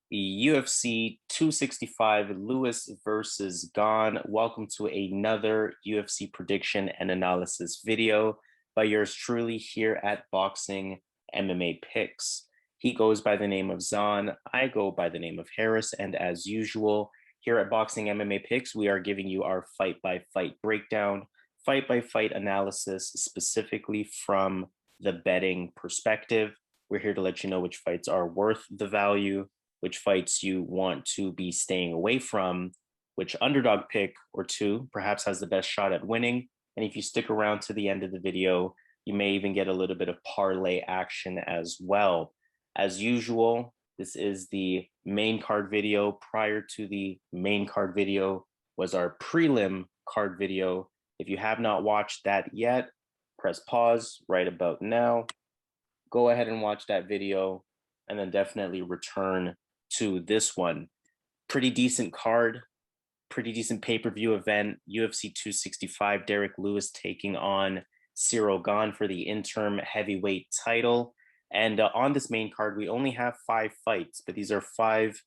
The UFC 265 Lewis versus Gane. Welcome to another UFC prediction and analysis video by yours truly here at Boxing MMA Picks. He goes by the name of Zan. I go by the name of Harris. And as usual, here at Boxing MMA Picks, we are giving you our fight by fight breakdown, fight by fight analysis, specifically from the betting perspective. We're here to let you know which fights are worth the value, which fights you want to be staying away from, which underdog pick or two perhaps has the best shot at winning. And if you stick around to the end of the video, you may even get a little bit of parlay action as well. As usual, this is the main card video. Prior to the main card video was our prelim card video. If you have not watched that yet, press pause right about now. Go ahead and watch that video and then definitely return to this one. Pretty decent card, pretty decent pay-per-view event. UFC 265, Derrick Lewis taking on Ciryl Gane for the interim heavyweight title. And on this main card, we only have 5 fights, but these are 5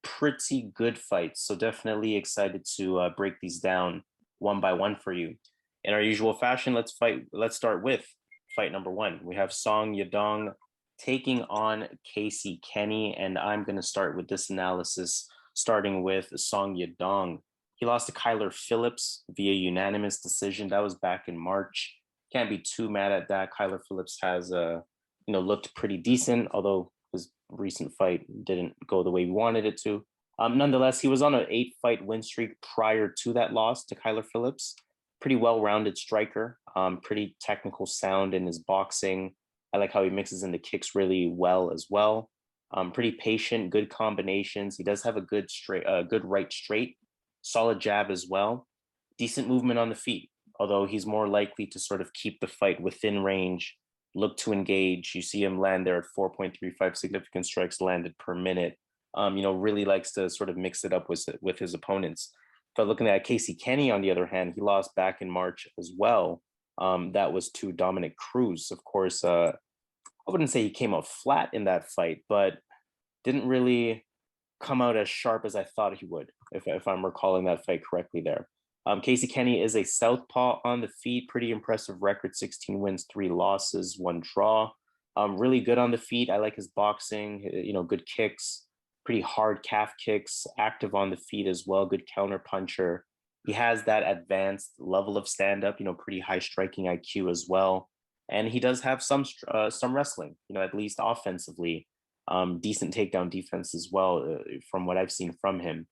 pretty good fights. So definitely excited to break these down one by one for you. In our usual fashion, let's start with fight number 1. We have Song Yadong taking on Kenney, and I'm going to start with this analysis, starting with Song Yadong. He lost to Kyler Phillips via unanimous decision. That was back in March. Can't be too mad at that. Kyler Phillips has looked pretty decent, although his recent fight didn't go the way we wanted it to. Nonetheless, he was on an 8-fight win streak prior to that loss to Kyler Phillips. Pretty well-rounded striker, pretty technical sound in his boxing. I like how he mixes in the kicks really well as well. Pretty patient, good combinations. He does have a good right straight, solid jab as well. Decent movement on the feet, although he's more likely to sort of keep the fight within range, look to engage. You see him land there at 4.35 significant strikes landed per minute. Really likes to sort of mix it up with his opponents. But looking at Kenney, on the other hand, he lost back in March as well. That was to Dominic Cruz. Of course, I wouldn't say he came out flat in that fight, but didn't really come out as sharp as I thought he would, if I'm recalling that fight correctly there. Kenney is a southpaw on the feet, pretty impressive record, 16 wins, 3 losses, 1 draw. Really good on the feet. I like his boxing, good kicks, pretty hard calf kicks, active on the feet as well, good counter puncher. He has that advanced level of stand-up, pretty high striking IQ as well. And he does have some wrestling, at least offensively. Decent takedown defense as well, from what I've seen from him,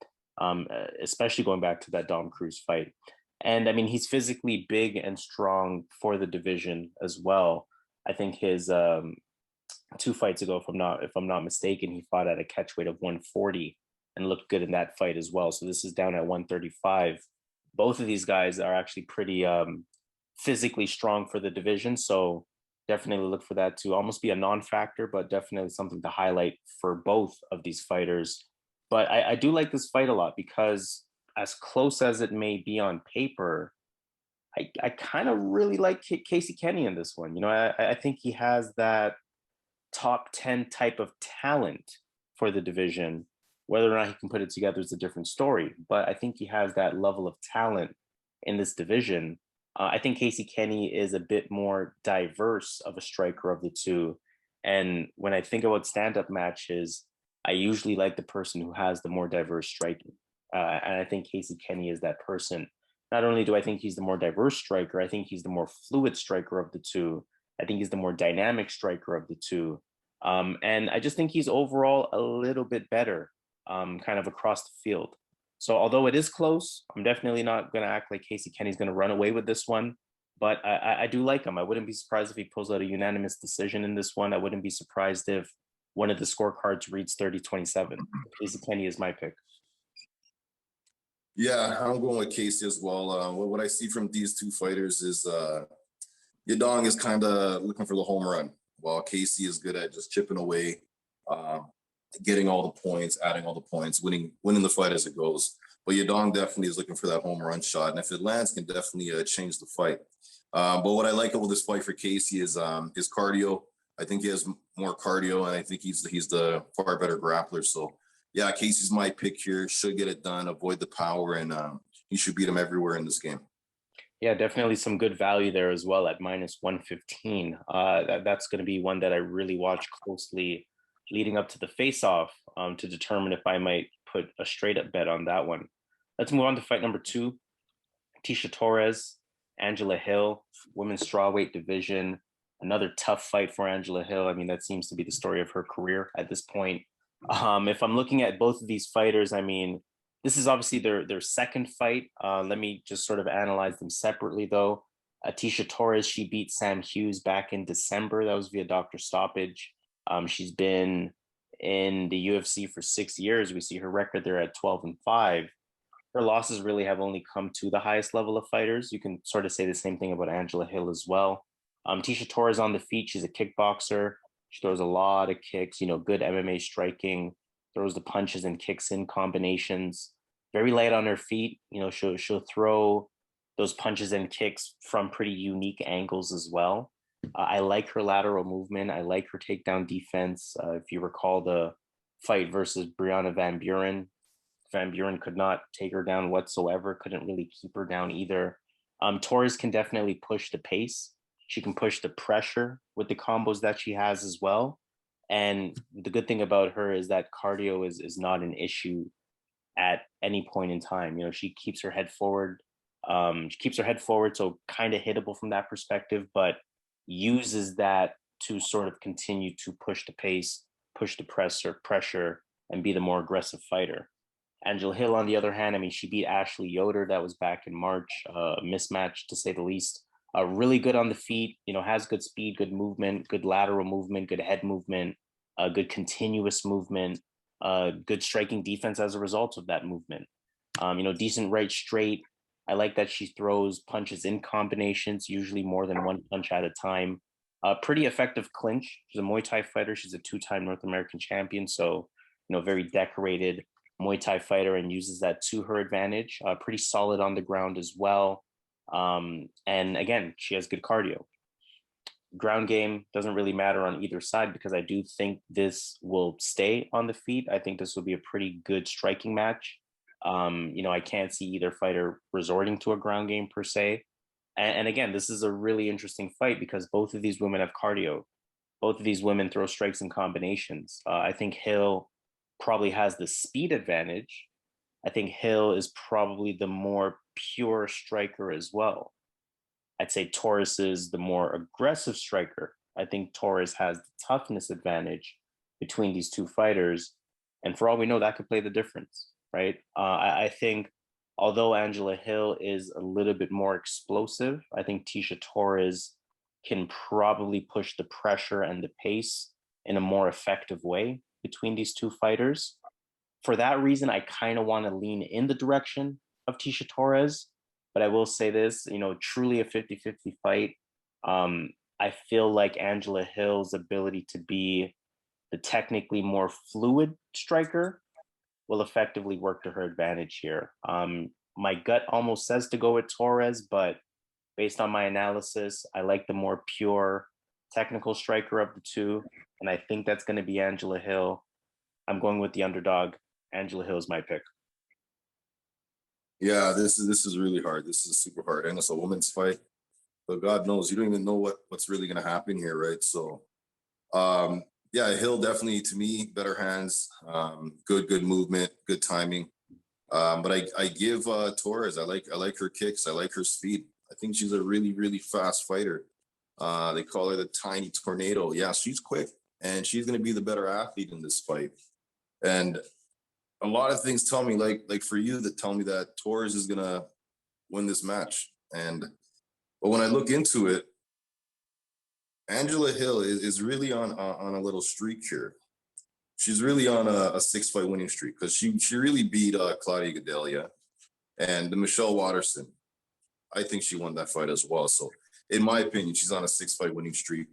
especially going back to that Dom Cruz fight. And I mean, he's physically big and strong for the division as well. I think his 2 fights ago, if I'm not mistaken, he fought at a catchweight of 140 and looked good in that fight as well. So this is down at 135. Both of these guys are actually pretty physically strong for the division. So definitely look for that to almost be a non-factor, but definitely something to highlight for both of these fighters. But I do like this fight a lot because, as close as it may be on paper, I kind of really like Kenney in this one. I think he has that top 10 type of talent for the division. Whether or not he can put it together is a different story, but I think he has that level of talent in this division. I think Kenney is a bit more diverse of a striker of the two. And when I think about stand-up matches, I usually like the person who has the more diverse striking. And I think Kenney is that person. Not only do I think he's the more diverse striker, I think he's the more fluid striker of the two. I think he's the more dynamic striker of the two. And I just think he's overall a little bit better, kind of across the field. So although it is close, I'm definitely not going to act like Kenney's going to run away with this one. But I do like him. I wouldn't be surprised if he pulls out a unanimous decision in this one. I wouldn't be surprised if one of the scorecards reads 30-27. Kenney is my pick. Yeah, I'm going with Casey as well. What I see from these 2 fighters is Yadong is kind of looking for the home run, while Casey is good at just chipping away, getting all the points, adding all the points, winning the fight as it goes. But Yadong definitely is looking for that home run shot, and if it lands, can definitely change the fight. But what I like about this fight for Casey is his cardio. I think he has more cardio, and I think he's the far better grappler. So yeah, Casey's my pick here. Should get it done. Avoid the power, and he should beat him everywhere in this game. Yeah, definitely some good value there as well at minus 115. That's going to be one that I really watch closely leading up to the face-off to determine if I might put a straight-up bet on that one. Let's move on to fight number 2. Tecia Torres, Angela Hill, women's strawweight division. Another tough fight for Angela Hill. I mean, that seems to be the story of her career at this point. If I'm looking at both of these fighters, I mean, this is obviously their second fight. Let me just sort of analyze them separately, though. Tecia Torres, she beat Sam Hughes back in December. That was via doctor stoppage. She's been in the UFC for 6 years. We see her record there at 12-5. Her losses really have only come to the highest level of fighters. You can sort of say the same thing about Angela Hill as well. Tecia Torres on the feet. She's a kickboxer. She throws a lot of kicks, good MMA striking, throws the punches and kicks in combinations. Very light on her feet. She'll throw those punches and kicks from pretty unique angles as well. I like her lateral movement. I like her takedown defense. If you recall the fight versus Brianna Van Buren, Van Buren could not take her down whatsoever, couldn't really keep her down either. Torres can definitely push the pace. She can push the pressure with the combos that she has as well. And the good thing about her is that cardio is not an issue at any point in time. She keeps her head forward. So kind of hittable from that perspective, but uses that to sort of continue to push the pace, push the pressure, and be the more aggressive fighter. Angela Hill, on the other hand, I mean, she beat Ashley Yoder. That was back in March. Mismatch, to say the least. Really good on the feet, has good speed, good movement, good lateral movement, good head movement, good continuous movement, good striking defense as a result of that movement. Decent right straight. I like that she throws punches in combinations, usually more than one punch at a time. Pretty effective clinch. She's a Muay Thai fighter. She's a 2-time North American champion. So, very decorated Muay Thai fighter and uses that to her advantage. Pretty solid on the ground as well. And again, she has good cardio. Ground game doesn't really matter on either side because I do think this will stay on the feet. I think this will be a pretty good striking match. I can't see either fighter resorting to a ground game per se. And again, this is a really interesting fight because both of these women have cardio. Both of these women throw strikes and combinations. I think Hill probably has the speed advantage. I think Hill is probably the more pure striker as well. I'd say Torres is the more aggressive striker. I think Torres has the toughness advantage between these two fighters. And for all we know, that could play the difference, right? I think although Angela Hill is a little bit more explosive, I think Tecia Torres can probably push the pressure and the pace in a more effective way between these two fighters. For that reason, I kind of want to lean in the direction of Tecia Torres. But I will say this, truly a 50-50 fight. I feel like Angela Hill's ability to be the technically more fluid striker will effectively work to her advantage here. My gut almost says to go with Torres, but based on my analysis, I like the more pure technical striker of the two. And I think that's going to be Angela Hill. I'm going with the underdog. Angela Hill is my pick. Yeah, this is really hard. This is super hard, and it's a women's fight. But God knows, you don't even know what's really going to happen here, right? So, yeah, Hill definitely, to me, better hands, good movement, good timing. But I give Torres. I like her kicks. I like her speed. I think she's a really, really fast fighter. They call her the tiny tornado. Yeah, she's quick, and she's going to be the better athlete in this fight. And a lot of things tell me, like for you, that tell me that Torres is going to win this match. But when I look into it, Angela Hill is really on a little streak here. She's really on a 6-fight winning streak because she really beat Claudia Gadelha and the Michelle Watterson. I think she won that fight as well. So in my opinion, she's on a 6-fight winning streak.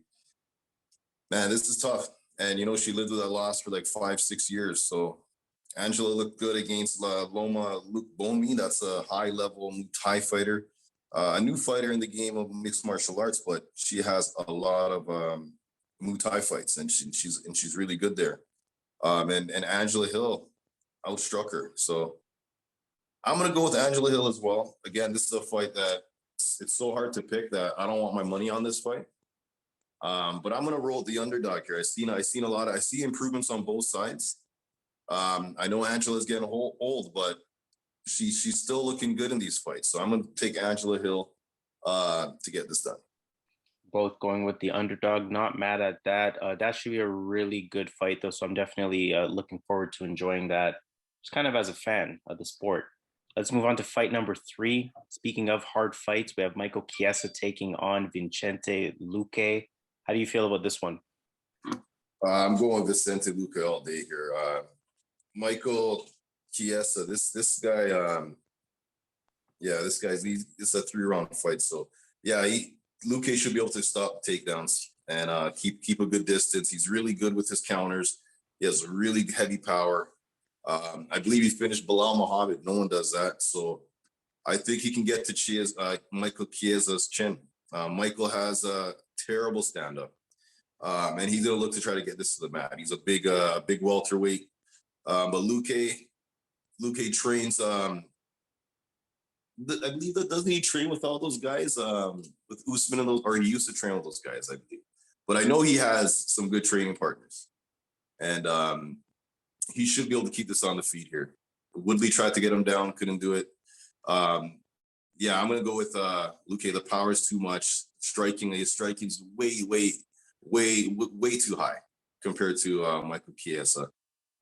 Man, this is tough. And, she lived with that loss for like 5-6 years. So Angela looked good against Loma Luque. That's a high-level Thai fighter. A new fighter in the game of mixed martial arts, but she has a lot of Muay Thai fights, and she's really good there. And Angela Hill, outstruck her. So I'm going to go with Angela Hill as well. Again, this is a fight that it's so hard to pick that I don't want my money on this fight. But I'm going to roll with the underdog here. I see improvements on both sides. I know Angela's getting old, but she's still looking good in these fights. So I'm going to take Angela Hill to get this done. Both going with the underdog. Not mad at that. That should be a really good fight, though. So I'm definitely looking forward to enjoying that, just kind of as a fan of the sport. Let's move on to fight number 3. Speaking of hard fights, we have Michael Chiesa taking on Vicente Luque. How do you feel about this one? I'm going with Vicente Luque all day here. Michael Chiesa, this guy, it's a 3-round fight. So yeah, Luque should be able to stop takedowns and keep a good distance. He's really good with his counters. He has really heavy power. I believe he finished Bilal Muhammad. No one does that. So I think he can get to Michael Chiesa's chin. Michael has a terrible stand-up. And he's going to look to try to get this to the mat. He's a big welterweight. But Luque trains, I believe that doesn't he train with all those guys, with Usman and those, or he used to train with those guys, I believe. But I know he has some good training partners. And he should be able to keep this on the feet here. Woodley tried to get him down, couldn't do it. I'm going to go with Luque. The power is too much. His striking's way too high compared to Michael Chiesa.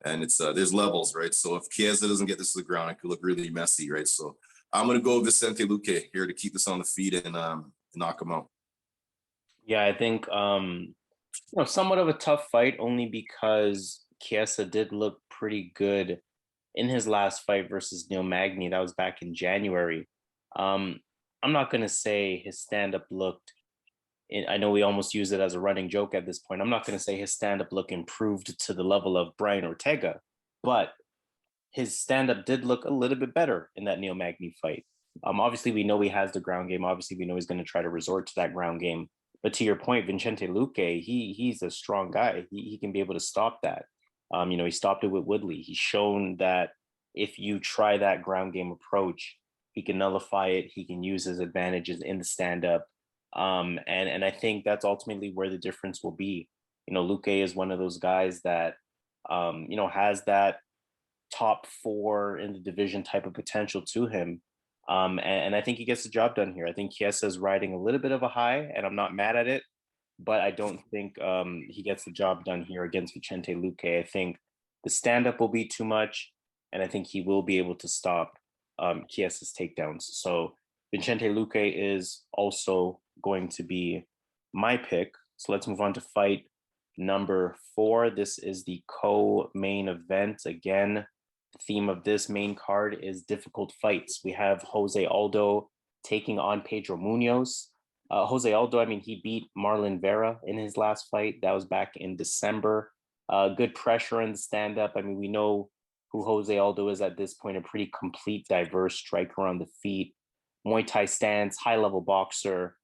And it's there's levels, right? So if Chiesa doesn't get this to the ground, it could look really messy, right? So I'm going to go Vicente Luque here to keep this on the feet and knock him out. Yeah, I think somewhat of a tough fight, only because Chiesa did look pretty good in his last fight versus Neil Magny. That was back in January. I'm not going to say his stand-up looked, I know we almost use it as a running joke at this point. I'm not going to say his stand-up look improved to the level of Brian Ortega, but his stand-up did look a little bit better in that Neil Magny fight. Obviously, we know he has the ground game. Obviously, we know he's going to try to resort to that ground game. But to your point, Vicente Luque, he's a strong guy. He can be able to stop that. He stopped it with Woodley. He's shown that if you try that ground game approach, he can nullify it. He can use his advantages in the stand-up. And I think that's ultimately where the difference will be. Luque is one of those guys that, has that top 4 in the division type of potential to him. And I think he gets the job done here. I think Chiesa is riding a little bit of a high, and I'm not mad at it, but I don't think he gets the job done here against Vicente Luque. I think the stand-up will be too much, and I think he will be able to stop Chiesa's takedowns. So Vicente Luque is also going to be my pick. So let's move on to fight number 4. This is the co-main event. Again, the theme of this main card is difficult fights. We have Jose Aldo taking on Pedro Munhoz. Jose Aldo, he beat Marlon Vera in his last fight. That was back in December. Good pressure in the stand-up. We know who Jose Aldo is at this point, a pretty complete, diverse striker on the feet. Muay Thai stance, high-level boxer,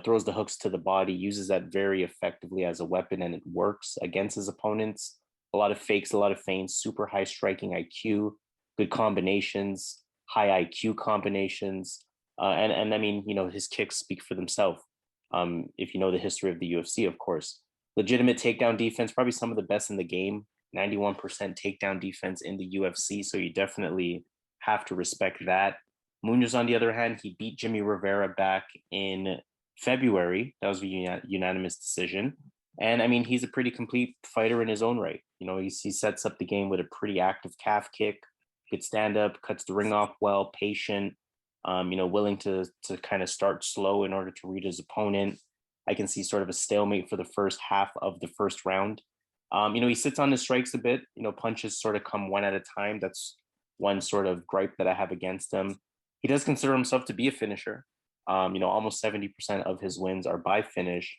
throws the hooks to the body, uses that very effectively as a weapon, and it works against his opponents. A lot of fakes, a lot of feints, super high striking IQ, good combinations, high IQ combinations. His kicks speak for themselves. If you know the history of the UFC, of course. Legitimate takedown defense, probably some of the best in the game. 91% takedown defense in the UFC, so you definitely have to respect that. Munhoz, on the other hand, he beat Jimmy Rivera back in February. That was a unanimous decision. And he's a pretty complete fighter in his own right. He sets up the game with a pretty active calf kick, good stand up, cuts the ring off well, patient, willing to kind of start slow in order to read his opponent. I can see sort of a stalemate for the first half of the first round. He sits on his strikes a bit, punches sort of come one at a time. That's one sort of gripe that I have against him. He does consider himself to be a finisher. Almost 70% of his wins are by finish.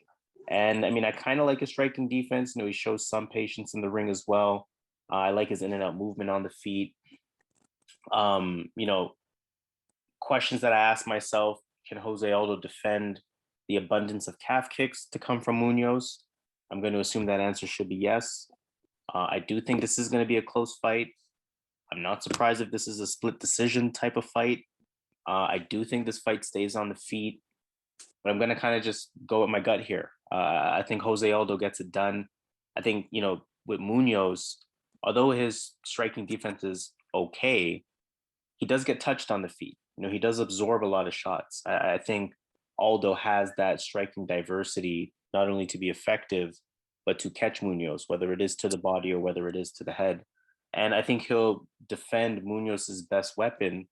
And I kind of like his striking defense. He shows some patience in the ring as well. I like his in and out movement on the feet. Questions that I ask myself: can Jose Aldo defend the abundance of calf kicks to come from Munhoz? I'm going to assume that answer should be yes. I do think this is going to be a close fight. I'm not surprised if this is a split decision type of fight. I do think this fight stays on the feet, but I'm going to kind of just go with my gut here. I think Jose Aldo gets it done. I think, with Munhoz, although his striking defense is okay, he does get touched on the feet. He does absorb a lot of shots. I think Aldo has that striking diversity, not only to be effective, but to catch Munhoz, whether it is to the body or whether it is to the head. And I think he'll defend Munhoz's best weapon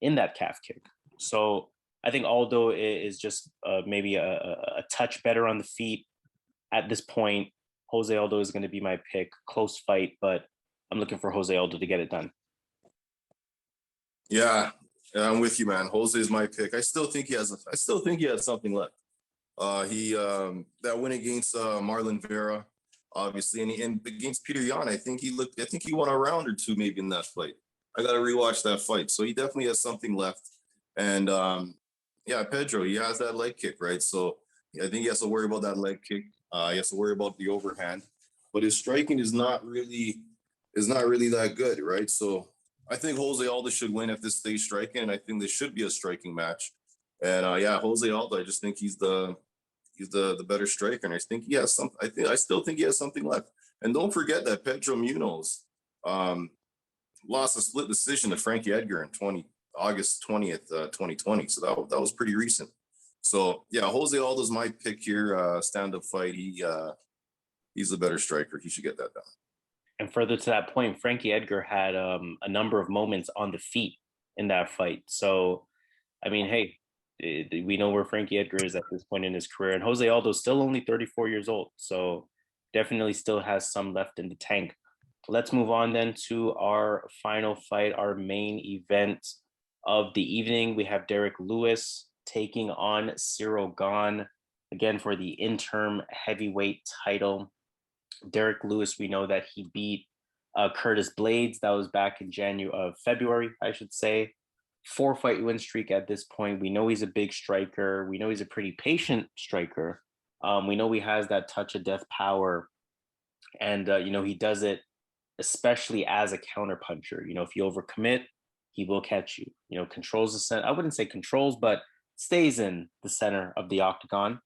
in that calf kick. So I think Aldo is just maybe a touch better on the feet at this point. Jose Aldo is going to be my pick. Close fight, but I'm looking for Jose Aldo to get it done. Yeah, I'm with you, man. Jose is my pick. I still think he has something left. He that win against Marlon Vera, obviously, and against Peter Yan, I think he won a round or two maybe in that fight. I got to rewatch that fight. So he definitely has something left. And yeah, Pedro, he has that leg kick, right? So I think he has to worry about that leg kick. He has to worry about the overhand, but his striking is not really that good, right? So I think Jose Aldo should win if this stays striking, and I think this should be a striking match. And yeah, Jose Aldo, I just think he's the better striker, and I think he has some. I still think he has something left. And don't forget that Pedro Munhoz lost a split decision to Frankie Edgar in August 20th, 2020. So that was pretty recent. So yeah, Jose Aldo's my pick here. Stand-up fight. He's the better striker. He should get that done. And further to that point, Frankie Edgar had a number of moments on the feet in that fight. So, I mean, hey, we know where Frankie Edgar is at this point in his career. And Jose Aldo is still only 34 years old. So definitely still has some left in the tank. Let's move on then to our final fight, our main event of the evening. We have Derrick Lewis taking on Ciryl Gane, again, for the interim heavyweight title. Derrick Lewis, we know that he beat Curtis Blades. That was back in February, I should say. 4-fight win streak at this point. We know he's a big striker. We know he's a pretty patient striker. We know he has that touch of death power. And, he does it especially as a counterpuncher. If you overcommit, he will catch you. Controls the center. I wouldn't say controls, but stays in the center of the octagon.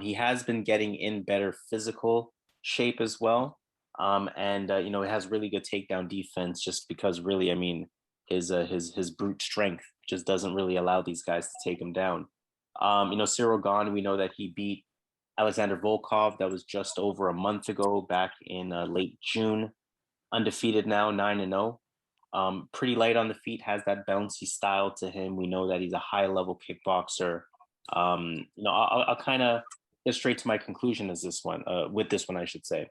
He has been getting in better physical shape as well. And it has really good takedown defense just because really, I mean, his brute strength just doesn't really allow these guys to take him down. Ciryl Gane, we know that he beat Alexander Volkov. That was just over a month ago, back in late June. Undefeated now, 9-0. Pretty light on the feet, has that bouncy style to him. We know that he's a high-level kickboxer. I'll kind of get straight to my conclusion with this one, I should say.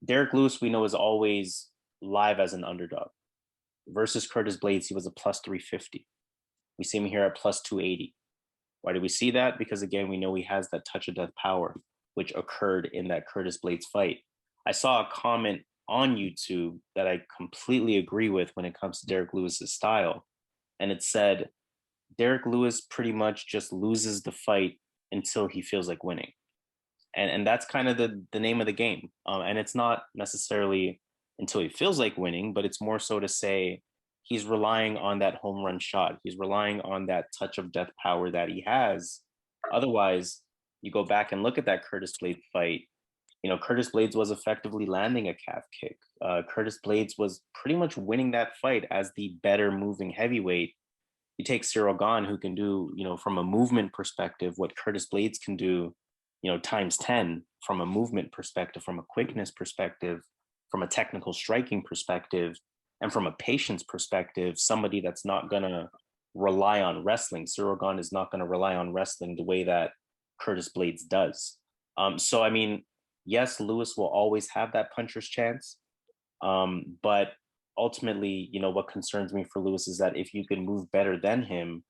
Derrick Lewis, we know, is always live as an underdog. Versus Curtis Blades, he was a plus 350. We see him here at plus 280. Why do we see that? Because, again, we know he has that touch of death power, which occurred in that Curtis Blades fight. I saw a comment on YouTube that I completely agree with when it comes to Derrick Lewis's style. And it said, Derrick Lewis pretty much just loses the fight until he feels like winning. And that's kind of the name of the game. And it's not necessarily until he feels like winning, but it's more so to say he's relying on that home run shot. He's relying on that touch of death power that he has. Otherwise, you go back and look at that Curtis Blades fight. Curtis Blades was effectively landing a calf kick. Curtis Blades was pretty much winning that fight as the better moving heavyweight. You take Ciryl Gane, who can do, from a movement perspective, what Curtis Blades can do, times 10 from a movement perspective, from a quickness perspective, from a technical striking perspective, and from a patience perspective, somebody that's not going to rely on wrestling. Ciryl Gane is not going to rely on wrestling the way that Curtis Blades does. So, I mean, yes, Lewis will always have that puncher's chance. But ultimately, what concerns me for Lewis is that if you can move better than him,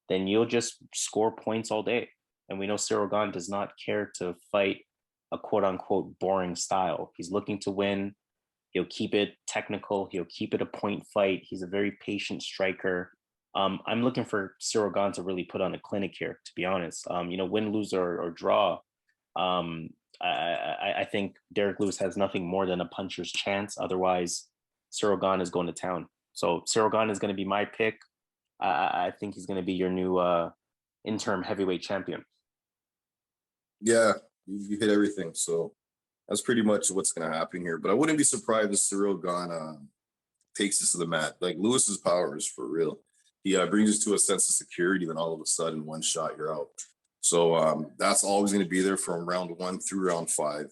then you'll just score points all day. And we know Ciryl Gane does not care to fight a quote unquote boring style. He's looking to win. He'll keep it technical. He'll keep it a point fight. He's a very patient striker. I'm looking for Ciryl Gane to really put on a clinic here, to be honest. Win, lose, or draw. I think Derrick Lewis has nothing more than a puncher's chance. Otherwise, Ciryl Gane is going to town. So Ciryl Gane is going to be my pick. I think he's going to be your new interim heavyweight champion. Yeah, you hit everything. So that's pretty much what's going to happen here. But I wouldn't be surprised if Ciryl Gane takes this to the mat. Like Lewis's power is for real. He brings us to a sense of security. Then all of a sudden, one shot, you're out. So that's always going to be there from round 1 through round 5.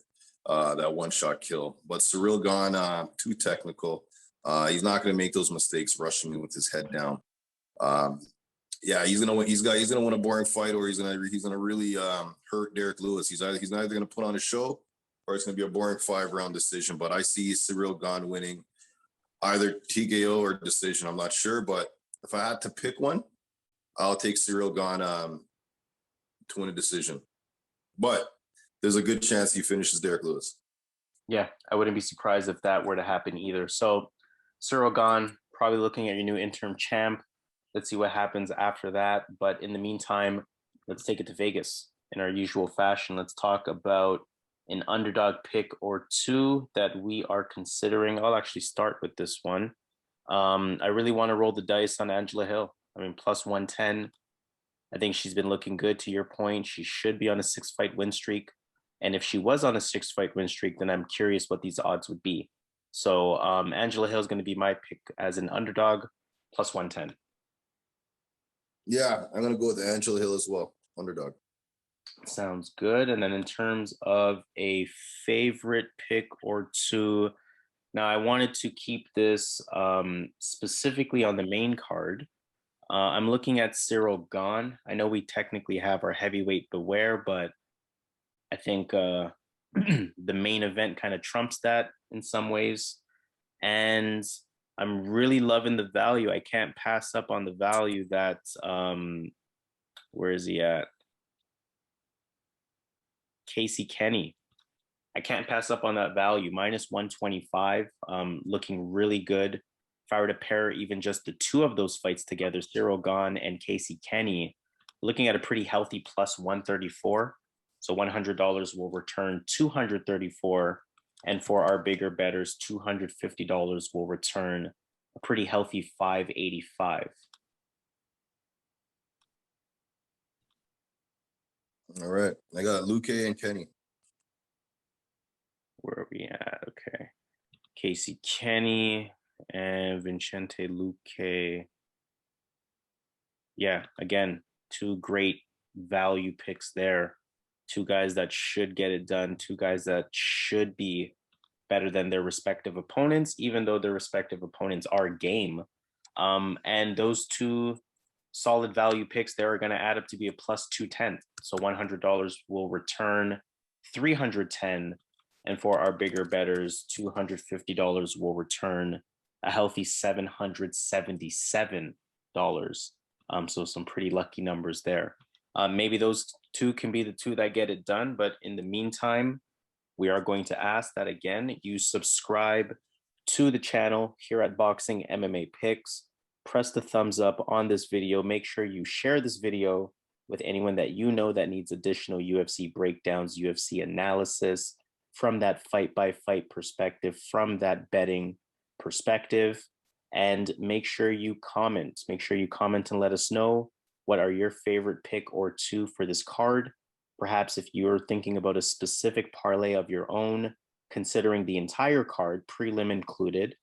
That one shot kill. But Ciryl Gane, too technical. He's not going to make those mistakes rushing in with his head down. Yeah, he's gonna win a boring fight, or he's gonna really hurt Derrick Lewis. He's either gonna put on a show, or it's gonna be a boring 5-round decision. But I see Ciryl Gane winning either TKO or decision. I'm not sure, but if I had to pick one, I'll take Ciryl Gane to win a decision. But there's a good chance he finishes Derrick Lewis. Yeah, I wouldn't be surprised if that were to happen either. So Ciryl Gane, probably looking at your new interim champ. Let's see what happens after that. But in the meantime, let's take it to Vegas in our usual fashion. Let's talk about an underdog pick or two that we are considering. I'll actually start with this one. I really want to roll the dice on Angela Hill. I mean, plus 110. I think she's been looking good, to your point. She should be on a 6-fight win streak. And if she was on a 6-fight win streak, then I'm curious what these odds would be. So Angela Hill is going to be my pick as an underdog, plus 110. Yeah, I'm going to go with Angela Hill as well, underdog. Sounds good. And then in terms of a favorite pick or two, now I wanted to keep this specifically on the main card. I'm looking at Ciryl Gane. I know we technically have our heavyweight beware, but I think the main event kind of trumps that in some ways. And I'm really loving the value. I can't pass up on the value that, where is he at? Kenney. I can't pass up on that value. Minus 125, looking really good. If I were to pair even just the two of those fights together, Ciryl Gane and Kenney, looking at a pretty healthy plus 134. So $100 will return $234. And for our bigger bettors, $250 will return a pretty healthy $585. All right. I got Luque and Kenney. Where are we at? Okay. Kenney and Vicente Luque. Yeah, again, two great value picks there. Two guys that should get it done. Two guys that should be better than their respective opponents, even though their respective opponents are game. And those two solid value picks, they're going to add up to be a plus 210. So $100 will return $310. And for our bigger bettors, $250 will return a healthy $777. So some pretty lucky numbers there. Maybe those two can be the two that get it done. But in the meantime, we are going to ask that, again, you subscribe to the channel here at Boxing MMA Picks. Press the thumbs up on this video. Make sure you share this video with anyone that you know that needs additional UFC breakdowns, UFC analysis from that fight-by-fight perspective, from that betting perspective. And make sure you comment. Make sure you comment and let us know what are your favorite pick or two for this card. Perhaps if you're thinking about a specific parlay of your own, considering the entire card, prelim included,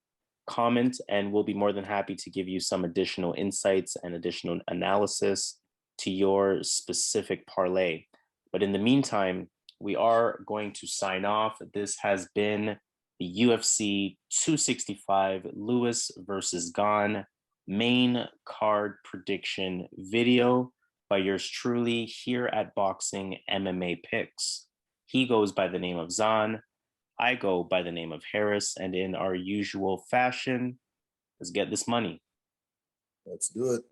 comment and we'll be more than happy to give you some additional insights and additional analysis to your specific parlay. But in the meantime, we are going to sign off. This has been the UFC 265 Lewis versus Gane main card prediction video by yours truly here at Boxing MMA Picks. He goes by the name of Zan. I go by the name of Harris. And in our usual fashion, let's get this money. Let's do it.